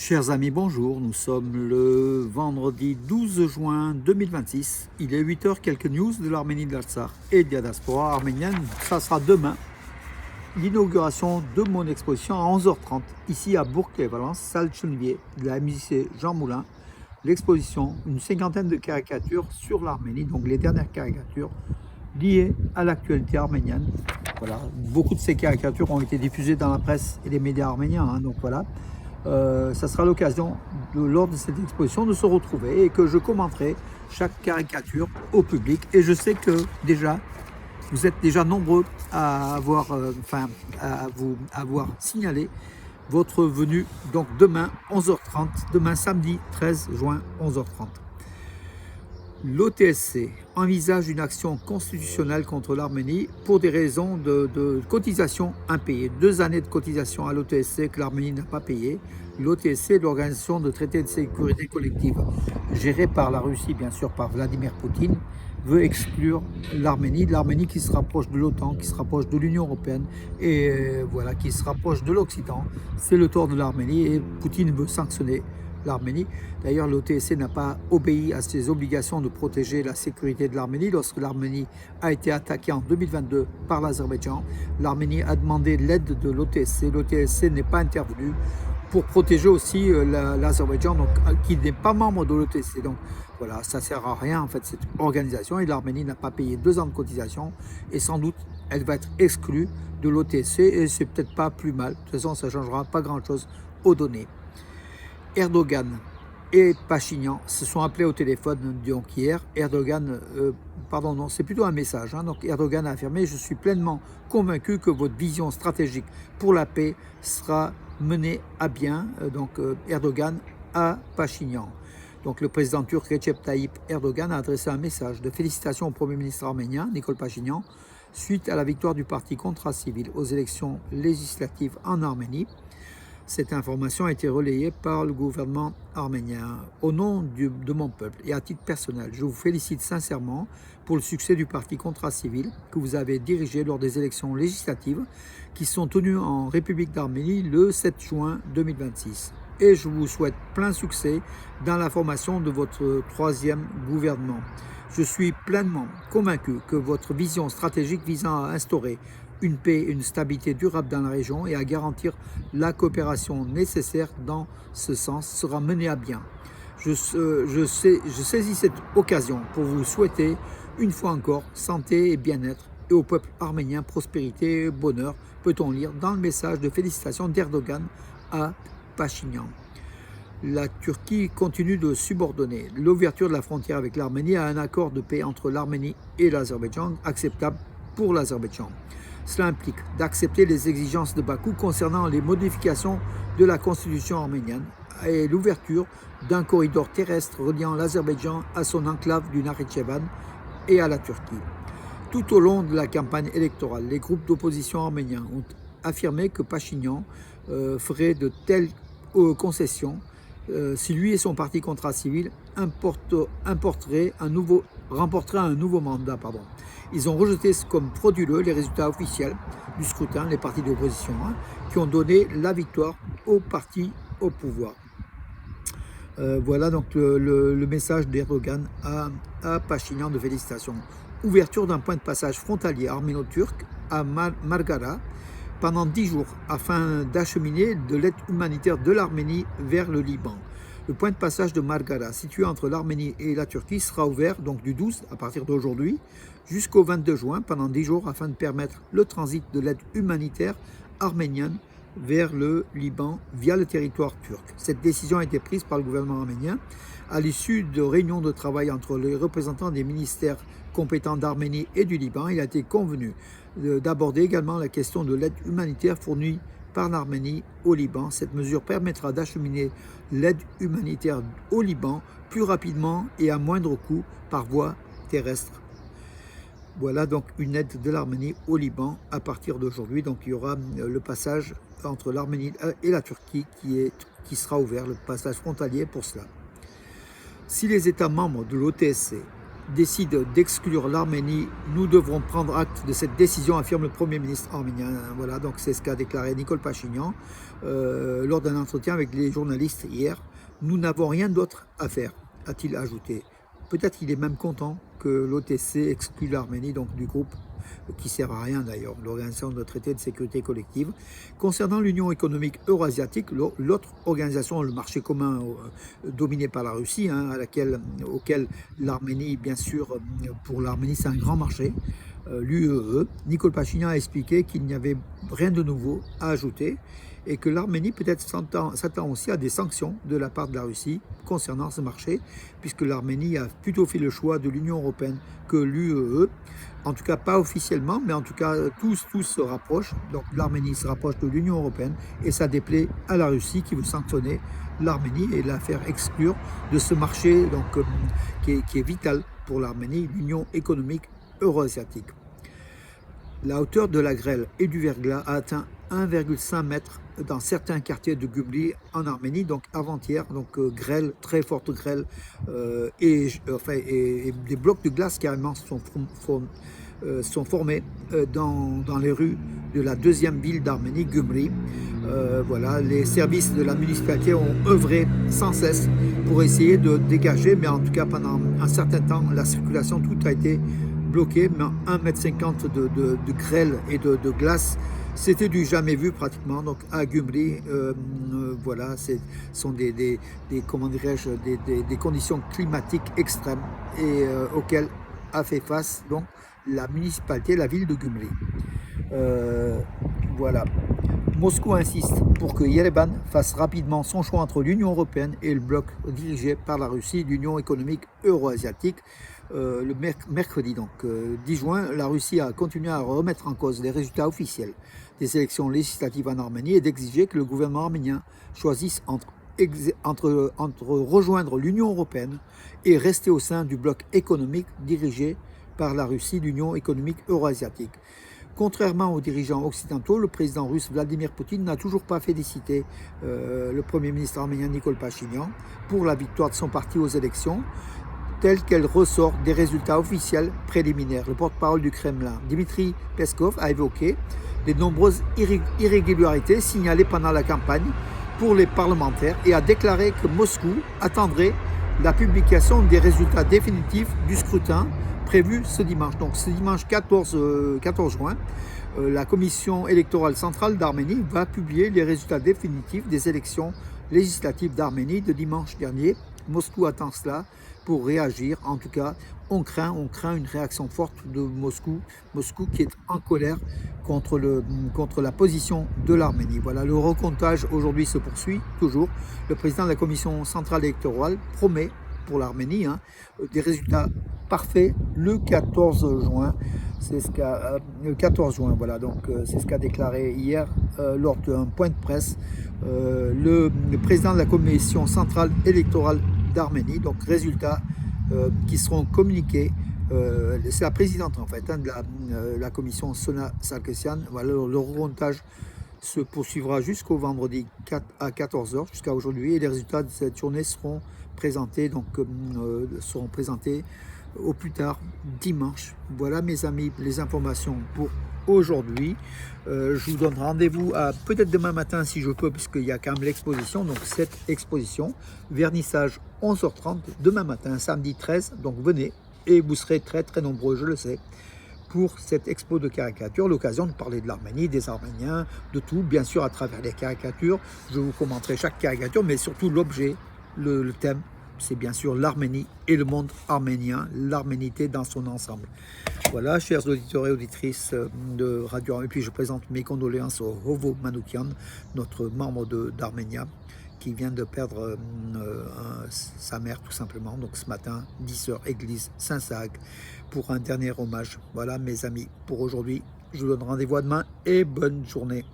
Chers amis, bonjour. Nous sommes le vendredi 12 juin 2026. Il est 8 heures, quelques news de l'Arménie de l'Artsakh et de la diaspora arménienne. Ça sera demain, l'inauguration de mon exposition à 11h30, ici à Bourg-les-Valence, salle Chenevier, de la MJC Jean Moulin. L'exposition, une cinquantaine de caricatures sur l'Arménie, donc les dernières caricatures liées à l'actualité arménienne. Voilà, beaucoup de ces caricatures ont été diffusées dans la presse et les médias arméniens, donc voilà. Ça sera l'occasion, lors de cette exposition, de se retrouver et que je commenterai chaque caricature au public. Et je sais que déjà, vous êtes déjà nombreux à avoir signalé votre venue. Donc demain, 11h30, demain samedi 13 juin, 11h30. L'OTSC envisage une action constitutionnelle contre l'Arménie pour des raisons de cotisation impayées. 2 années de cotisation à l'OTSC que l'Arménie n'a pas payé. L'OTSC, l'Organisation de traité de sécurité collective, gérée par la Russie, bien sûr, par Vladimir Poutine, veut exclure l'Arménie. L'Arménie qui se rapproche de l'OTAN, qui se rapproche de l'Union européenne et voilà, qui se rapproche de l'Occident. C'est le tort de l'Arménie et Poutine veut sanctionner l'Arménie. D'ailleurs, l'OTSC n'a pas obéi à ses obligations de protéger la sécurité de l'Arménie. Lorsque l'Arménie a été attaquée en 2022 par l'Azerbaïdjan, l'Arménie a demandé l'aide de l'OTSC. L'OTSC n'est pas intervenu pour protéger aussi l'Azerbaïdjan, qui n'est pas membre de l'OTSC. Donc voilà, ça ne sert à rien en fait cette organisation et l'Arménie n'a pas payé 2 ans de cotisation et sans doute elle va être exclue de l'OTSC et c'est peut-être pas plus mal. De toute façon, ça ne changera pas grand-chose aux données. Erdogan et Pachinian se sont appelés au téléphone donc hier. C'est plutôt un message. Donc Erdogan a affirmé: je suis pleinement convaincu que votre vision stratégique pour la paix sera menée à bien. Erdogan à Pachinian. Donc le président turc Recep Tayyip Erdogan a adressé un message de félicitations au Premier ministre arménien Nikol Pachinian suite à la victoire du parti Contrat Civil aux élections législatives en Arménie. Cette information a été relayée par le gouvernement arménien. Au nom de mon peuple et à titre personnel, je vous félicite sincèrement pour le succès du parti Contrat Civil que vous avez dirigé lors des élections législatives qui sont tenues en République d'Arménie le 7 juin 2026. Et je vous souhaite plein succès dans la formation de votre 3e gouvernement. Je suis pleinement convaincu que votre vision stratégique visant à instaurer une paix et une stabilité durable dans la région et à garantir la coopération nécessaire dans ce sens sera menée à bien. Je saisis cette occasion pour vous souhaiter une fois encore santé et bien-être et au peuple arménien prospérité et bonheur, peut-on lire dans le message de félicitations d'Erdogan à Pachinian. La Turquie continue de subordonner l'ouverture de la frontière avec l'Arménie à un accord de paix entre l'Arménie et l'Azerbaïdjan acceptable pour l'Azerbaïdjan. Cela implique d'accepter les exigences de Bakou concernant les modifications de la constitution arménienne et l'ouverture d'un corridor terrestre reliant l'Azerbaïdjan à son enclave du Nakhitchevan et à la Turquie. Tout au long de la campagne électorale, les groupes d'opposition arméniens ont affirmé que Pachinian ferait de telles concessions si lui et son parti Contrat Civil remporteraient un nouveau mandat. Ils ont rejeté comme frauduleux les résultats officiels du scrutin, les partis d'opposition, qui ont donné la victoire au parti au pouvoir. Voilà donc le message d'Erdogan à Pachinian de félicitations. Ouverture d'un point de passage frontalier arméno-turc à Margara pendant 10 jours afin d'acheminer de l'aide humanitaire de l'Arménie vers le Liban. Le point de passage de Margara, situé entre l'Arménie et la Turquie, sera ouvert donc du 12 à partir d'aujourd'hui jusqu'au 22 juin pendant 10 jours afin de permettre le transit de l'aide humanitaire arménienne vers le Liban via le territoire turc. Cette décision a été prise par le gouvernement arménien à l'issue de réunions de travail entre les représentants des ministères compétents d'Arménie et du Liban. Il a été convenu d'aborder également la question de l'aide humanitaire fournie par l'Arménie au Liban. Cette mesure permettra d'acheminer l'aide humanitaire au Liban plus rapidement et à moindre coût par voie terrestre. Voilà donc une aide de l'Arménie au Liban à partir d'aujourd'hui. Donc il y aura le passage entre l'Arménie et la Turquie qui sera ouvert, le passage frontalier pour cela. Si les États membres de l'OTSC décide d'exclure l'Arménie, nous devrons prendre acte de cette décision, affirme le Premier ministre arménien. Voilà, donc c'est ce qu'a déclaré Nicole Pachinian lors d'un entretien avec les journalistes hier. Nous n'avons rien d'autre à faire, a-t-il ajouté. Peut-être qu'il est même content que l'OTC exclue l'Arménie donc du groupe qui ne sert à rien d'ailleurs, l'Organisation de traité de sécurité collective. Concernant l'Union économique euro-asiatique, l'autre organisation, le marché commun dominé par la Russie, auquel l'Arménie, bien sûr, pour l'Arménie c'est un grand marché, l'UEE, Nicole Pachinian a expliqué qu'il n'y avait rien de nouveau à ajouter et que l'Arménie peut-être s'attend aussi à des sanctions de la part de la Russie concernant ce marché, puisque l'Arménie a plutôt fait le choix de l'Union européenne que l'UEE, en tout cas pas officiellement, mais en tout cas tous se rapprochent, donc l'Arménie se rapproche de l'Union européenne et ça déplaît à la Russie qui veut sanctionner l'Arménie et la faire exclure de ce marché donc, qui est vital pour l'Arménie, l'Union économique euro-asiatique. La hauteur de la grêle et du verglas a atteint 1,5 m dans certains quartiers de Gümrü en Arménie, donc avant-hier, donc grêle, très forte grêle, et des blocs de glace carrément sont formés dans les rues de la deuxième ville d'Arménie, Gümrü. Voilà, les services de la municipalité ont œuvré sans cesse pour essayer de dégager, mais en tout cas pendant un certain temps, la circulation, tout a été bloqué, mais 1,50 m de grêle et de glace, c'était du jamais vu pratiquement. Donc à Gümrü, voilà, ce sont comment dirais-je, des conditions climatiques extrêmes et auxquelles a fait face donc la municipalité, la ville de Gümrü. Voilà. Moscou insiste pour que Yerevan fasse rapidement son choix entre l'Union européenne et le bloc dirigé par la Russie, l'Union économique euro-asiatique. Le mercredi, donc 10 juin, la Russie a continué à remettre en cause les résultats officiels des élections législatives en Arménie et d'exiger que le gouvernement arménien choisisse entre rejoindre l'Union européenne et rester au sein du bloc économique dirigé par la Russie, l'Union économique euro-asiatique. Contrairement aux dirigeants occidentaux, le président russe Vladimir Poutine n'a toujours pas félicité le Premier ministre arménien Nicole Pachinian pour la victoire de son parti aux élections, telle qu'elle ressort des résultats officiels préliminaires. Le porte-parole du Kremlin, Dmitri Peskov, a évoqué les nombreuses irrégularités signalées pendant la campagne pour les parlementaires et a déclaré que Moscou attendrait la publication des résultats définitifs du scrutin prévu ce dimanche. Donc ce dimanche 14 juin, la Commission électorale centrale d'Arménie va publier les résultats définitifs des élections législatives d'Arménie de dimanche dernier. Moscou attend cela pour réagir. En tout cas, on craint une réaction forte de Moscou qui est en colère contre la position de l'Arménie. Voilà, le recomptage aujourd'hui se poursuit toujours. Le président de la Commission centrale électorale promet pour l'Arménie des résultats parfaits le 14 juin. C'est ce qu'a le 14 juin, voilà, donc c'est ce qu'a déclaré hier lors d'un point de presse le président de la Commission centrale électorale d'Arménie. Donc résultats qui seront communiqués. C'est la présidente en fait de la commission, Sona Sarkisian. Voilà, le recomptage se poursuivra jusqu'au vendredi 4 à 14 h jusqu'à aujourd'hui, et les résultats de cette journée seront présentés au plus tard dimanche. Voilà mes amis, les informations pour aujourd'hui. Je vous donne rendez-vous peut-être demain matin si je peux, puisqu'il y a quand même l'exposition. Donc cette exposition, vernissage 11h30 demain matin, samedi 13. Donc venez et vous serez très très nombreux, je le sais, pour cette expo de caricature, l'occasion de parler de l'Arménie, des Arméniens, de tout, bien sûr à travers les caricatures. Je vous commenterai chaque caricature, mais surtout l'objet, le thème, c'est bien sûr l'Arménie et le monde arménien, l'arménité dans son ensemble. Voilà, chers auditeurs et auditrices de Radio, et puis je présente mes condoléances au Hovo Manoukian, notre membre d'Arménia, qui vient de perdre sa mère tout simplement. Donc ce matin, 10 h, église Saint-Sag, pour un dernier hommage. Voilà mes amis, pour aujourd'hui, je vous donne rendez-vous à demain et bonne journée.